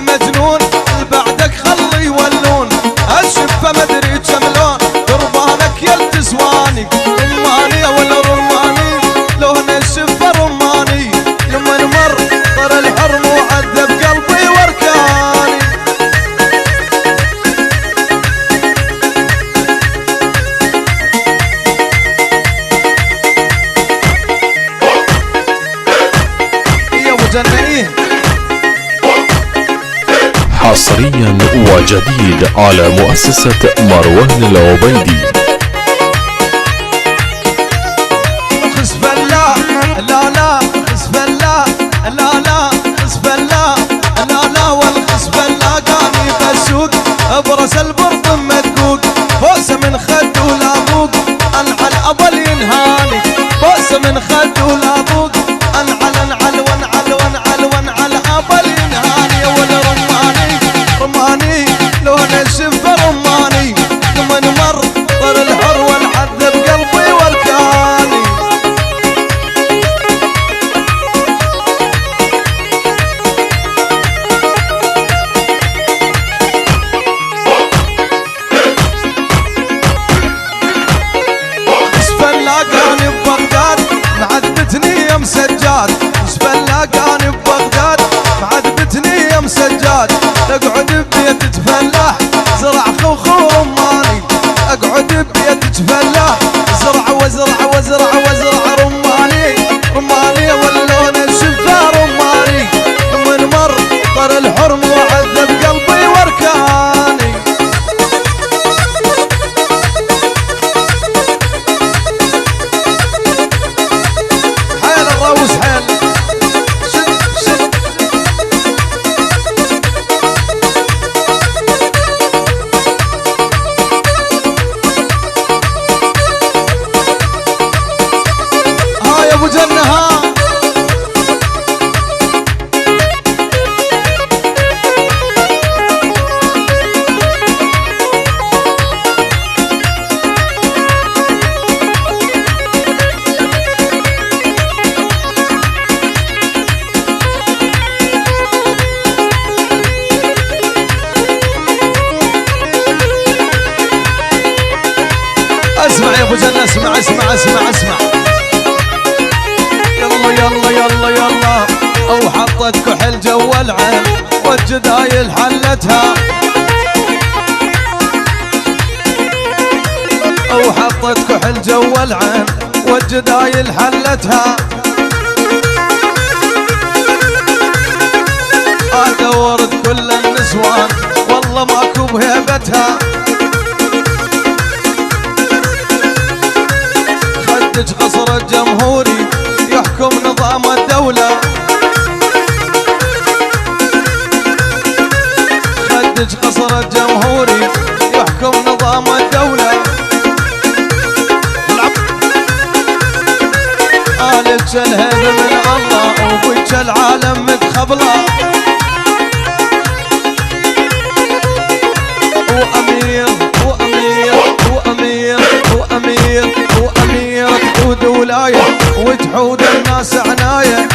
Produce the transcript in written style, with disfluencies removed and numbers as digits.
مجنون بعدك خلي يولون الشفة مدري كم لون قربانك يا التسواني رماني ولا رماني لون الشفة رماني لما نمر طر الحرم وعذب قلبي واركاني يا ابو جنيه حصريا وجديد على مؤسسة مروان العبيدي. خسف الله لا لا خسف الله لا لا خسف الله لا لا والخسف الله قاني بسوق ابرس البرد مدقوق بوسه من خد ولا ذوق انعل ابل ينهاني بوسه من خد ولا ذوق انعل انعل وانعل وانعل وانعل ابل ينهاني ولا رماني رماني لون الشفه رماني لما نمر طر الحر ونعذب قلبي واركاني لاقاني ببغداد معذبتني يا مسجاد لاقاني ببغداد معذبتني يا مسجاد اقعد ببيت تفلاح زرع خوخو رماني اقعد ببيت تفلاح زرع وزرع وزرع وزرع رماني رماني واللون الشفا رماني من مر طر الحرم وعذب قلبي واركاني حيل الروس حيل شد شد ها يا ابو جنة ها اسمع يا ابو جنة اسمع اسمع اسمع اسمع يلا يلا يلا يلا او حطت كحل جو العين والجدايل حلتها او حطت كحل جو العين والجدايل حلتها ادورت كل النسوان والله ماكو بهيبتها خدج قصر الجمهوري يحكم نظام الدولة خدج قصر الجمهوري يحكم نظام الدولة قالت الهيبة من الله وبج العالم متخبلة وأمير وأمير وأمير وأمير وأمير تحود ولاية وتحود الناس عناية